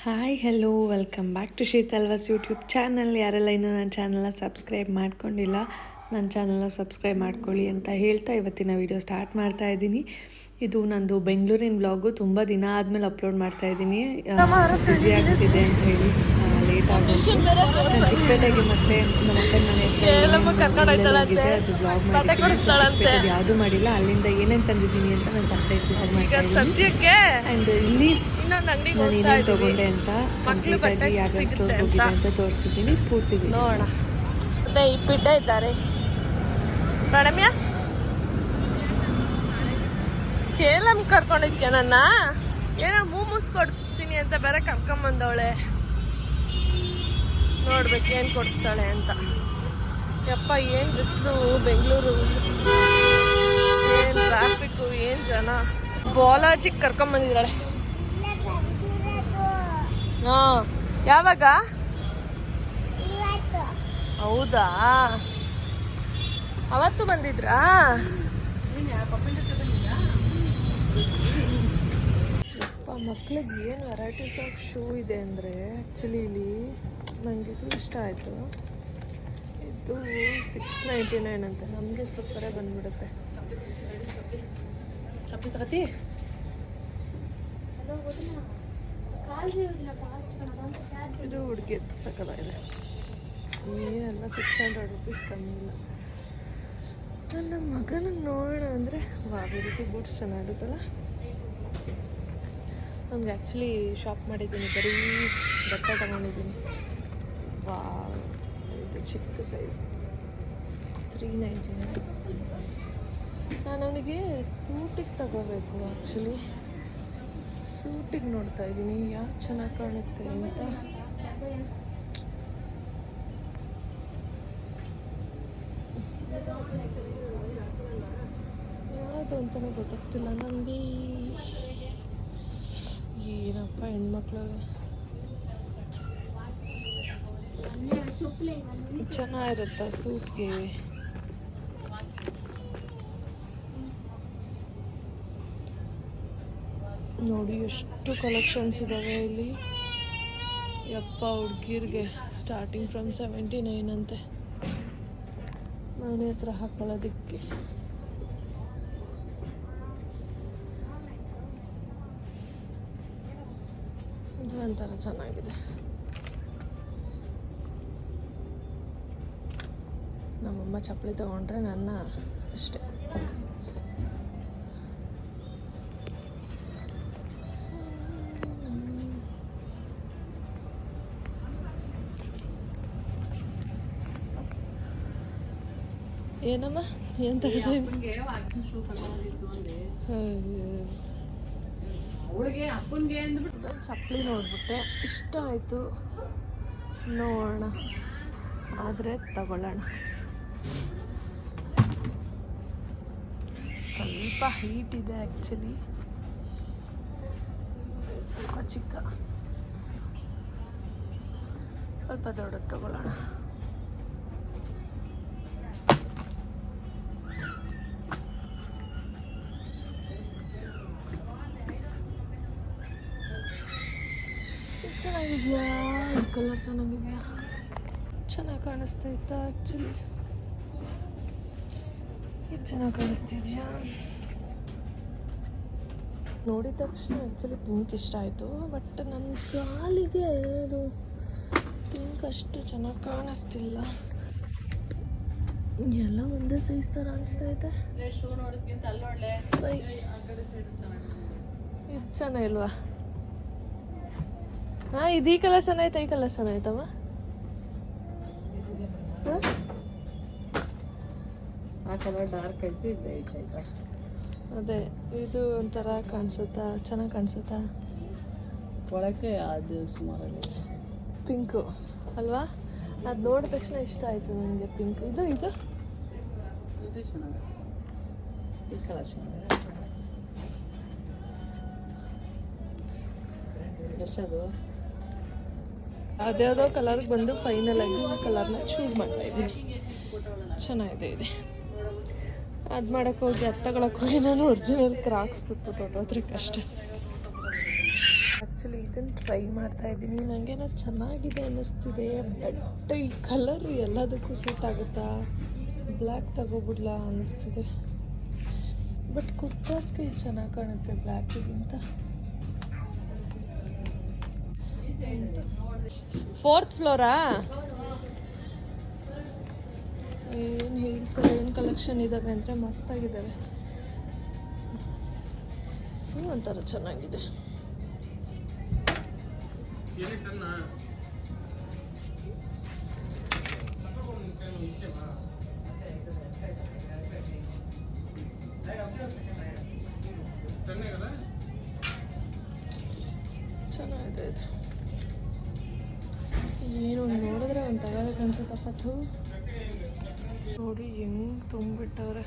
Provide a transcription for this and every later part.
Hi hello welcome back to Sheetalvas YouTube channel. ಯಾರೆಲ್ಲ ಇನ್ನೂ ನನ್ನ ಚಾನಲ್ನ ಸಬ್ಸ್ಕ್ರೈಬ್ ಮಾಡ್ಕೊಂಡಿಲ್ಲ, ನನ್ನ ಚಾನಲ್ನ ಸಬ್ಸ್ಕ್ರೈಬ್ ಮಾಡ್ಕೊಳ್ಳಿ ಅಂತ ಹೇಳ್ತಾ ಇವತ್ತಿನ ವೀಡಿಯೋ ಸ್ಟಾರ್ಟ್ ಮಾಡ್ತಾ ಇದ್ದೀನಿ. ಇದು ನಂದು ಬೆಂಗಳೂರಿನ ವ್ಲಾಗು. ತುಂಬ ದಿನ ಆದಮೇಲೆ ಅಪ್ಲೋಡ್ ಮಾಡ್ತಾ ಇದ್ದೀನಿ. ಬ್ಯುಸಿ ಆಗ್ಬಿಟ್ಟಿದೆ ಅಂತ ಹೇಳಿ ಲೇಟ್ ಆಗೋದು. ನಾನು ಚಿಕ್ಕಪೇಟೆಗೆ ಮತ್ತೆ ನಮ್ಮ ಅಕ್ಕನ ಮನೆ ಹತ್ರ ಅದು ಬ್ಲಾಗ್ ಮಾಡಿದ್ದೀನಿ. ಯಾವುದು ಮಾಡಿಲ್ಲ. ಅಲ್ಲಿಂದ ಏನೇನು ತಂದಿದ್ದೀನಿ ಅಂತ ನಾನು ಸಪ್ರೇಟ್ ಬ್ಲಾಗ್ ಮಾಡ್ತೀನಿ. ಆ್ಯಂಡ್ ಇಲ್ಲಿ ನಾನು ಏನೇನು ತೊಗೊಂಡೆ ಅಂತ ಕಂಪ್ಲೀಟಾಗಿ ಯಾವ ಸ್ಟೋರ್ ಹೋಗಿದೆ ಅಂತ ತೋರಿಸಿದ್ದೀನಿ. ಪೂರ್ತಿ ನೋಡೋಣ. ಅದೇ ಇಪ್ಪಿಟ್ಟ ಇದ್ದಾರೆ ಪ್ರಣಮ್ಯ. ಕೇಳಮ್ ಕರ್ಕೊಂಡಿದ್ಯ ನನ್ನ ಏನೋ ಮೂಮೂಸ್ ಕೊಡಿಸ್ತೀನಿ ಅಂತ ಬೇರೆ ಕರ್ಕೊಂಬಂದವಳೆ. ನೋಡ್ಬೇಕು ಏನು ಕೊಡಿಸ್ತಾಳೆ ಅಂತ. ಯಪ್ಪ ಏನು ಬಿಸಿಲು ಬೆಂಗಳೂರು, ಏನು ಟ್ರಾಫಿಕ್ಕು, ಏನು ಜನ. ಬಾಲಾಜಿಗೆ ಕರ್ಕೊಂಬಂದಿದ್ದಾಳೆ. ಹಾಂ, ಯಾವಾಗ? ಹೌದಾ, ಅವತ್ತು ಬಂದಿದ್ರಾ? ಮಕ್ಳಿಗೆ ಏನು ವೆರೈಟೀಸ್ ಆಫ್ ಶೂ ಇದೆ ಅಂದರೆ ಆ್ಯಕ್ಚುಲಿ ಇಲ್ಲಿ ನನಗಿದು ಇಷ್ಟ ಆಯಿತು. ಇದು $6.99 ಅಂತೆ. ನಮಗೆ ಸೂಪರೇ ಬಂದ್ಬಿಡುತ್ತೆ. ಚಪ್ಪಲಿ ತಗತಿ. ಇದು ಹುಡುಗಿ ಸಕ್ಕದಾಗಿದೆ. ಏನೆಲ್ಲ $600 ಕಮ್ಮಿ ಇಲ್ಲ. ನನ್ನ ಮಗನ ನೋಡೋಣ ಅಂದರೆ ಈ ರೀತಿ ಬೂಟ್ಸ್ ಚೆನ್ನಾಗಿರುತ್ತಲ್ಲ. ನಮ್ಗೆ ಆ್ಯಕ್ಚುಲಿ ಶಾಪ್ ಮಾಡಿದ್ದೀನಿ, ಬರೀ ಬಟ್ಟೆ ತಗೊಂಡಿದ್ದೀನಿ. ಇದು ಚಿಕ್ಕ ಸೈಜ್ $3.99. ನಾನು ಅವನಿಗೆ ಸೂಟಿಗೆ ತಗೋಬೇಕು. ಆ್ಯಕ್ಚುಲಿ ಸೂಟಿಗೆ ನೋಡ್ತಾ ಇದ್ದೀನಿ ಯಾಕೆ ಚೆನ್ನಾಗಿ ಕಾಣುತ್ತೆ ಅಂತ. ಯಾವುದು ಅಂತಲೂ ಗೊತ್ತಾಗ್ತಿಲ್ಲ ನನಗೆ. ಏನಪ್ಪ ಹೆಣ್ಮಕ್ಳು ಚೆನ್ನಾಗಿರುತ್ತಾ ಸೂಟ್ಗೆ? ನೋಡಿ ಎಷ್ಟು ಕಲೆಕ್ಷನ್ಸ್ ಇದ್ದಾವೆ ಇಲ್ಲಿ. ಯಪ್ಪ, ಹುಡುಗಿರ್ಗೆ ಸ್ಟಾರ್ಟಿಂಗ್ ಫ್ರಮ್ $79 ಅಂತೆ. ಮನೆ ಹತ್ರ ಹಾಕೊಳ್ಳೋದಕ್ಕೆ. ಇದು ಒಂಥರ ಚೆನ್ನಾಗಿದೆ. ನಮ್ಮಮ್ಮ ಚಪ್ಪಲಿ ತಗೊಂಡ್ರೆ ನನ್ನ ಅಷ್ಟೇ. ಏನಮ್ಮ ಏನು ತಗೊಂಡೆ? ಚಪ್ಪಲಿ ನೋಡ್ಬಿಟ್ಟೆ, ಇಷ್ಟ ಆಯಿತು. ನೋಡೋಣ, ಆದರೆ ತಗೊಳ್ಳೋಣ. ಸ್ವಲ್ಪ ಹೀಟ್ ಇದೆ ಆ್ಯಕ್ಚುಲಿ, ಸ್ವಲ್ಪ ಚಿಕ್ಕ, ಸ್ವಲ್ಪ ದೊಡ್ಡದು ತಗೊಳ್ಳೋಣ. ಚೆನ್ನಾಗಿದೆಯಾ? ಈ ಕಲರ್ ಚೆನ್ನಾಗಿದೆಯಾ? ಚೆನ್ನಾಗಿ ಕಾಣಿಸ್ತೈತಾ? ಆ್ಯಕ್ಚುಲಿ ಇದು ಚೆನ್ನಾಗಿ ಕಾಣಿಸ್ತಿದ್ಯಾ? ನೋಡಿದ ತಕ್ಷಣ ಆ್ಯಕ್ಚುಲಿ ಪಿಂಕ್ ಇಷ್ಟ ಆಯಿತು. ಬಟ್ ನನ್ನ ಕಾಲಿಗೆ ಅದು ಪಿಂಕ್ ಅಷ್ಟು ಚೆನ್ನಾಗಿ ಕಾಣಿಸ್ತಿಲ್ಲ. ಎಲ್ಲ ಒಂದೇ ಸೈಜ್ ಥರ ಅನಿಸ್ತೈತೆ. ಇದು ಚೆನ್ನಾಗಿಲ್ವಾ? ಹಾಂ, ಇದು ಈ ಕಲರ್ ಚೆನ್ನಾಯ್ತಾ? ಈ ಕಲರ್ ಚೆನ್ನಾಯ್ತಮ್ಮ? ಆ ಕಲರ್ ಡಾರ್ಕ್ ಐತಿ, ಇದು ಅಷ್ಟೇ. ಅದೇ, ಇದು ಒಂಥರ ಕಾಣಿಸುತ್ತಾ? ಚೆನ್ನಾಗಿ ಕಾಣಿಸುತ್ತಾ? ಒಳಗೆ ಅದು ಸುಮಾರಾಗಿ ಪಿಂಕು ಅಲ್ವಾ? ಅದು ನೋಡಿದ ತಕ್ಷಣ ಇಷ್ಟ ಆಯಿತು ನನಗೆ ಪಿಂಕ್. ಇದು ಇದು ಇದು ಚೆನ್ನಾಗಿದೆ. ಈ ಕಲರ್ ಚೆನ್ನಾಗಿದೆ. ಎಷ್ಟದು? ಅದ್ಯಾವುದೋ ಕಲರ್ಗೆ ಬಂದು ಫೈನಲ್ ಆಗಿ ಈ ಕಲರ್ನ ಚೂಸ್ ಮಾಡ್ತಾ ಇದ್ದೀನಿ. ಚೆನ್ನಾಗಿದೆ ಇದೆ. ಅದು ಮಾಡೋಕ್ಕೆ ಹೋಗಿ ಅದು ತಗೊಳಕ್ಕೆ ಹೋಗಿ ನಾನು ಒರಿಜಿನಲ್ ಕ್ರಾಕ್ಸ್ ಬಿಟ್ಬಿಟ್ಟು ಹೊಟ್ಟೋದ್ರಿಗೆ ಅಷ್ಟೇ. ಆ್ಯಕ್ಚುಲಿ ಇದನ್ನು ಟ್ರೈ ಮಾಡ್ತಾ ಇದ್ದೀನಿ. ನನಗೇನೋ ಚೆನ್ನಾಗಿದೆ ಅನ್ನಿಸ್ತಿದೆ, ಬಟ್ ಈ ಕಲರ್ ಎಲ್ಲದಕ್ಕೂ ಸೂಟ್ ಆಗುತ್ತಾ, ಬ್ಲ್ಯಾಕ್ ತಗೋಬಿಡ್ಲಾ ಅನ್ನಿಸ್ತಿದೆ. ಬಟ್ ಕುರ್ತಾಸ್ಗೆ ಇದು ಚೆನ್ನಾಗಿ ಕಾಣುತ್ತೆ ಬ್ಲ್ಯಾಕಿಗಿಂತ. 4th flora? ಏನು ಹೀಲ್ಸ್ ಏನು ಕಲೆಕ್ಷನ್ ಇದ್ದಾವೆ ಅಂದರೆ ಮಸ್ತಾಗಿದ್ದಾವೆ. ಒಂಥರ ಚೆನ್ನಾಗಿದೆ. ಚೆನ್ನಾಗಿದೆ ಇದು. ಏನು ನೋಡಿದ್ರೆ ಒಂದು ತಗೋಬೇಕು ಅನ್ಸುತ್ತಪ್ಪ. ನೋಡಿ ಹೆಂಗೆ ತುಂಬಿಟ್ಟವ್ರೆ.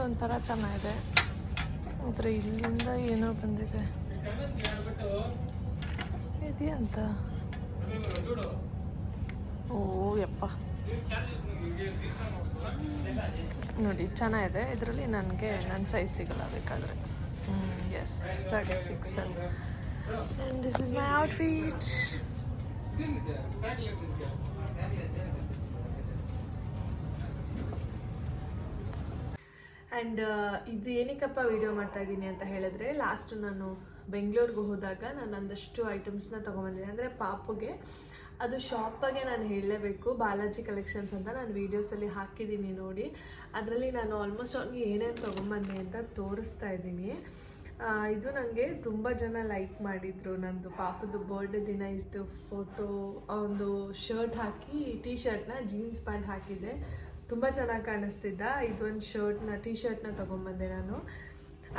ಒಂಥರ ಚೆನ್ನಾಗಿದೆ, ಆದರೆ ಇಲ್ಲಿಂದ ಏನೋ ಬಂದಿದೆ ಇದೆಯಂತ. ಓ ಯಪ್ಪ, ನೋಡಿ ಚೆನ್ನಾಗಿದೆ. ಇದರಲ್ಲಿ ನನಗೆ ನನ್ನ ಸೈಜ್ ಸಿಗಲ್ಲ ಬೇಕಾದರೆ. Yes, 36 and this is my outfit. And ಇದು ಏನಕ್ಕಪ್ಪ ವೀಡಿಯೋ ಮಾಡ್ತಾ ಇದ್ದೀನಿ ಅಂತ ಹೇಳಿದ್ರೆ, ಲಾಸ್ಟ್ ನಾನು ಬೆಂಗಳೂರಿಗೆ ಹೋದಾಗ ನಾನು ಒಂದಷ್ಟು ಐಟಮ್ಸ್ನ ತೊಗೊಂಬಂದಿದ್ದೆ. ಅಂದರೆ ಪಾಪುಗೆ ಅದು ಶಾಪಾಗೆ ನಾನು ಹೇಳಲೇಬೇಕು, ಬಾಲಾಜಿ ಕಲೆಕ್ಷನ್ಸ್ ಅಂತ ನಾನು ವೀಡಿಯೋಸಲ್ಲಿ ಹಾಕಿದ್ದೀನಿ ನೋಡಿ. ಅದರಲ್ಲಿ ನಾನು ಆಲ್ಮೋಸ್ಟ್ ಅವ್ನಿಗೆ ಏನೇನು ತೊಗೊಂಬಂದೆ ಅಂತ ತೋರಿಸ್ತಾ ಇದ್ದೀನಿ. ಇದು ನನಗೆ ತುಂಬ ಜನ ಲೈಕ್ ಮಾಡಿದರು. ನಂದು ಪಾಪದ್ದು ಬರ್ಡೇ ದಿನ ಇಷ್ಟು ಫೋಟೋ, ಒಂದು ಶರ್ಟ್ ಹಾಕಿ ಟೀ ಶರ್ಟ್ನ ಜೀನ್ಸ್ ಪ್ಯಾಂಟ್ ಹಾಕಿದ್ದೆ, ತುಂಬ ಚೆನ್ನಾಗಿ ಕಾಣಿಸ್ತಿದ್ದ. ಇದೊಂದು ಟೀ ಶರ್ಟ್ನ ತೊಗೊಂಬಂದೆ ನಾನು.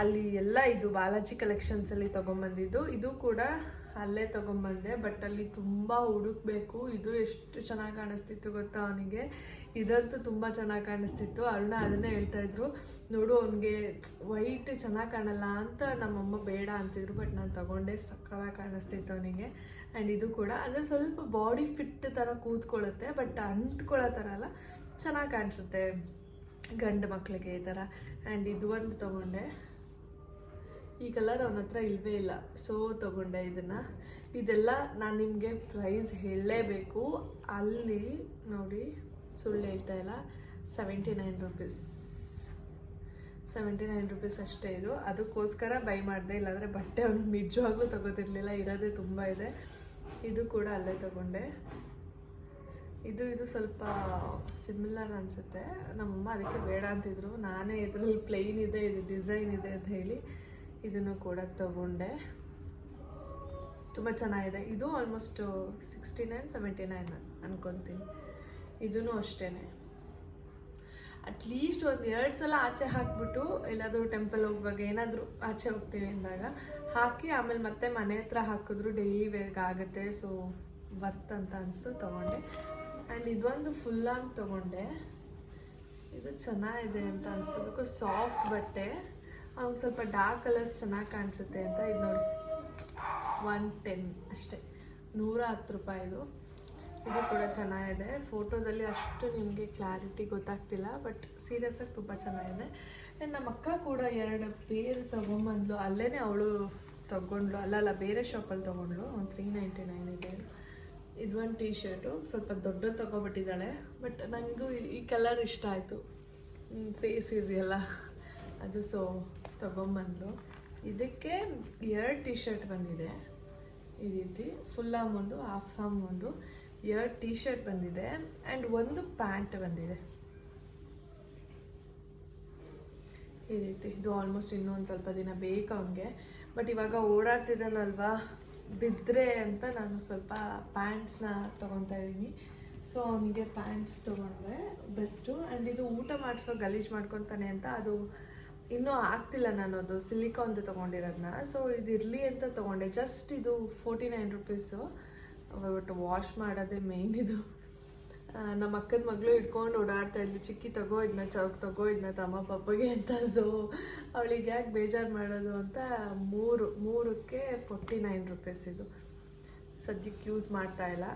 ಅಲ್ಲಿ ಎಲ್ಲ ಇದು ಬಾಲಾಜಿ ಕಲೆಕ್ಷನ್ಸಲ್ಲಿ ತೊಗೊಂಬಂದಿದ್ದು. ಇದು ಕೂಡ ಅಲ್ಲೇ ತೊಗೊಂಬಂದೆ, ಬಟ್ ಅಲ್ಲಿ ತುಂಬ ಹುಡುಕಬೇಕು. ಇದು ಎಷ್ಟು ಚೆನ್ನಾಗಿ ಕಾಣಿಸ್ತಿತ್ತು ಗೊತ್ತಾ ಅವನಿಗೆ. ಇದಂತೂ ತುಂಬ ಚೆನ್ನಾಗಿ ಕಾಣಿಸ್ತಿತ್ತು. ಅರುಣ ಅದನ್ನೇ ಹೇಳ್ತಾಯಿದ್ರು, ನೋಡು ಅವನಿಗೆ ವೈಟ್ ಚೆನ್ನಾಗಿ ಕಾಣಲ್ಲ ಅಂತ ನಮ್ಮಮ್ಮ ಬೇಡ ಅಂತಿದ್ರು, ಬಟ್ ನಾನು ತೊಗೊಂಡೆ, ಸಕ್ಕತ್ತಾಗಿ ಕಾಣಿಸ್ತಿತ್ತು ಅವನಿಗೆ. ಆ್ಯಂಡ್ ಇದು ಕೂಡ ಅಂದರೆ ಸ್ವಲ್ಪ ಬಾಡಿ ಫಿಟ್ ಥರ ಕೂತ್ಕೊಳ್ಳುತ್ತೆ, ಬಟ್ ಅಂಟ್ಕೊಳ್ಳೋ ಥರ ಅಲ್ಲ, ಚೆನ್ನಾಗಿ ಕಾಣಿಸುತ್ತೆ ಗಂಡು ಮಕ್ಕಳಿಗೆ ಈ ಥರ. ಆ್ಯಂಡ್ ಇದು ಒಂದು ತೊಗೊಂಡೆ. ಈ ಕಲರ್ ಅವನ ಹತ್ರ ಇಲ್ಲವೇ ಇಲ್ಲ, ಸೊ ತೊಗೊಂಡೆ ಇದನ್ನು. ಇದೆಲ್ಲ ನಾನು ನಿಮಗೆ ಪ್ರೈಸ್ ಹೇಳಲೇಬೇಕು. ಅಲ್ಲಿ ನೋಡಿ, ಸುಳ್ಳು ಹೇಳ್ತಾ ಇಲ್ಲ, 79 ರೂಪೀಸ್, 79 ರೂಪೀಸ್ ಅಷ್ಟೇ ಇದು. ಅದಕ್ಕೋಸ್ಕರ ಬೈ ಮಾಡಿದೆ, ಇಲ್ಲಾಂದರೆ ಬಟ್ಟೆ ಅವನು ನಿಜವಾಗ್ಲೂ ತೊಗೋತಿರ್ಲಿಲ್ಲ, ಇರೋದೇ ತುಂಬ ಇದೆ. ಇದು ಕೂಡ ಅಲ್ಲೇ ತೊಗೊಂಡೆ. ಇದು ಸ್ವಲ್ಪ ಸಿಮಿಲರ್ ಅನಿಸುತ್ತೆ. ನಮ್ಮಮ್ಮ ಅದಕ್ಕೆ ಬೇಡ ಅಂತಿದ್ರು, ನಾನೇ ಇದರಲ್ಲಿ ಪ್ಲೈನ್ ಇದೆ, ಇದು ಡಿಸೈನ್ ಇದೆ ಅಂತ ಹೇಳಿ ಇದನ್ನು ಕೂಡ ತಗೊಂಡೆ. ತುಂಬ ಚೆನ್ನಾಗಿದೆ. ಇದು ಆಲ್ಮೋಸ್ಟ್ 69-79 ಅನ್ಕೊತೀನಿ. ಇದೂ ಅಷ್ಟೇ. ಅಟ್ಲೀಸ್ಟ್ ಒಂದು 2 ಸಲ ಆಚೆ ಹಾಕಿಬಿಟ್ಟು ಎಲ್ಲಾದರೂ ಟೆಂಪಲ್ ಹೋಗುವಾಗ ಏನಾದರೂ ಆಚೆ ಹೋಗ್ತೀವಿ ಅಂದಾಗ ಹಾಕಿ ಆಮೇಲೆ ಮತ್ತೆ ಮನೆ ಹತ್ರ ಹಾಕಿದ್ರು ಡೈಲಿ ವೇರ್ಗೆ ಆಗುತ್ತೆ. ಸೊ ವರ್ತ್ ಅಂತ ಅನಿಸ್ತು, ತೊಗೊಂಡೆ. ಆ್ಯಂಡ್ ಇದೊಂದು ಫುಲ್ ಆಗಿ ತೊಗೊಂಡೆ. ಇದು ಚೆನ್ನಾಗಿದೆ ಅಂತ ಅನಿಸ್ತು, ಬಿಕಾಸ್ ಸಾಫ್ಟ್ ಬಟ್ಟೆ, ಅವ್ನು ಸ್ವಲ್ಪ ಡಾರ್ಕ್ ಕಲರ್ಸ್ ಚೆನ್ನಾಗಿ ಕಾಣಿಸುತ್ತೆ ಅಂತ. ಇದು ನೋಡಿ 110 ಅಷ್ಟೇ, 110 ರೂಪಾಯಿ ಇದು. ಇದು ಕೂಡ ಚೆನ್ನಾಗಿದೆ. ಫೋಟೋದಲ್ಲಿ ಅಷ್ಟು ನಿಮಗೆ ಕ್ಲಾರಿಟಿ ಗೊತ್ತಾಗ್ತಿಲ್ಲ, ಬಟ್ ಸೀರಿಯಸ್ಸಾಗಿ ತುಂಬ ಚೆನ್ನಾಗಿದೆ. ಆ್ಯಂಡ್ ನಮ್ಮ ಅಕ್ಕ ಕೂಡ 2 ಪೇರ್ ತೊಗೊಂಬಂದ್ಲು, ಅಲ್ಲೇ ಅವಳು ತೊಗೊಂಡ್ಲು, ಅಲ್ಲ ಬೇರೆ ಶಾಪಲ್ಲಿ ತೊಗೊಂಡ್ಲು. 399 ಇದೆ. ಇದೊಂದು ಟೀ ಶರ್ಟು ಸ್ವಲ್ಪ ದೊಡ್ಡದು ತೊಗೊಬಿಟ್ಟಿದ್ದಾಳೆ, ಬಟ್ ನನಗೂ ಈ ಕಲರ್ ಇಷ್ಟ ಆಯಿತು, ಫೇಸ್ ಇದೆಯಲ್ಲ ಅದು, ಸೊ ತೊಗೊಂಬಂದು. ಇದಕ್ಕೆ 2 ಟೀ ಶರ್ಟ್ ಬಂದಿದೆ ಈ ರೀತಿ, ಫುಲ್ ಆರ್ಮ್ ಒಂದು, ಹಾಫ್ ಆರ್ಮ್ ಒಂದು, 2 ಟೀ ಶರ್ಟ್ ಬಂದಿದೆ. ಆ್ಯಂಡ್ ಒಂದು ಪ್ಯಾಂಟ್ ಬಂದಿದೆ ಈ ರೀತಿ. ಇದು ಆಲ್ಮೋಸ್ಟ್ ಇನ್ನೂ ಒಂದು ಸ್ವಲ್ಪ ದಿನ ಬೇಕು ಅವನಿಗೆ, ಬಟ್ ಇವಾಗ ಓಡಾಡ್ತಿದ್ದಾನಲ್ವಾ, ಬಿದ್ದರೆ ಅಂತ ನಾನು ಸ್ವಲ್ಪ ಪ್ಯಾಂಟ್ಸ್ನ ತೊಗೊತಾ ಇದ್ದೀನಿ. ಸೊ ಅವನಿಗೆ ಪ್ಯಾಂಟ್ಸ್ ತೊಗೊಂಡ್ರೆ ಬೆಸ್ಟು. ಆ್ಯಂಡ್ ಇದು ಊಟ ಮಾಡಿಸೋ ಗಲೀಜು ಮಾಡ್ಕೊತಾನೆ ಅಂತ ಅದು ಇನ್ನೂ ಆಗ್ತಿಲ್ಲ, ನಾನು ಅದು ಸಿಲಿಕಾನ್ದು ತೊಗೊಂಡಿರೋದನ್ನ. ಸೊ ಇದು ಇರಲಿ ಅಂತ ತೊಗೊಂಡೆ. ಜಸ್ಟ್ ಇದು 49 ರೂಪೀಸು, ಬಟ್ ವಾಶ್ ಮಾಡೋದೇ ಮೇಯ್ನ್. ಇದು ನಮ್ಮ ಅಕ್ಕನ ಮಗಳು ಇಟ್ಕೊಂಡು ಓಡಾಡ್ತಾ ಇದ್ಲು, ಚಿಕ್ಕಿ ತಗೋ ಇದನ್ನ, ತಗೋ ಇದನ್ನ ತಮ್ಮ ಪಪ್ಪಗೆ ಅಂತ. ಸೊ ಅವಳಿಗೆ ಯಾಕೆ ಬೇಜಾರು ಮಾಡೋದು ಅಂತ 3ಕ್ಕೆ 49 ರೂಪೀಸ್. ಇದು ಸದ್ಯಕ್ಕೆ ಯೂಸ್ ಮಾಡ್ತಾ ಇಲ್ಲ,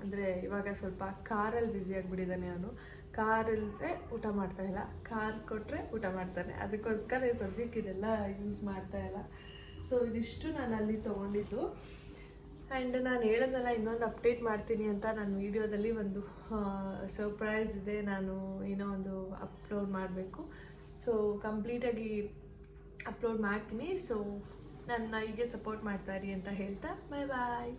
ಅಂದರೆ ಇವಾಗ ಸ್ವಲ್ಪ ಕಾರಲ್ಲಿ ಬ್ಯುಸಿ ಆಗಿಬಿಟ್ಟಿದ್ದಾನೆ ಅವನು, ಕಾರ್ ಇಲ್ಲದೆ ಊಟ ಮಾಡ್ತಾಯಿಲ್ಲ, ಕಾರ್ ಕೊಟ್ಟರೆ ಊಟ ಮಾಡ್ತಾನೆ. ಅದಕ್ಕೋಸ್ಕರ ಸದ್ಯಕ್ಕೆ ಇದೆಲ್ಲ ಯೂಸ್ ಮಾಡ್ತಾಯಿಲ್ಲ. ಸೊ ಇದಿಷ್ಟು ನಾನು ಅಲ್ಲಿ ತೊಗೊಂಡಿದ್ದು. ಆ್ಯಂಡ್ ನಾನು ಹೇಳೋದಲ್ಲ, ಇನ್ನೊಂದು ಅಪ್ಡೇಟ್ ಮಾಡ್ತೀನಿ ಅಂತ ನನ್ನ ವೀಡಿಯೋದಲ್ಲಿ ಒಂದು ಸರ್ಪ್ರೈಸ್ ಇದೆ. ನಾನು ಏನೋ ಒಂದು ಅಪ್ಲೋಡ್ ಮಾಡಬೇಕು. ಸೊ ಕಂಪ್ಲೀಟಾಗಿ ಅಪ್ಲೋಡ್ ಮಾಡ್ತೀನಿ. ಸೊ ನನ್ನ ಹೀಗೆ ಸಪೋರ್ಟ್ ಮಾಡ್ತಾಯಿರಿ ಅಂತ ಹೇಳ್ತಾ ಬಾಯ್ ಬಾಯ್.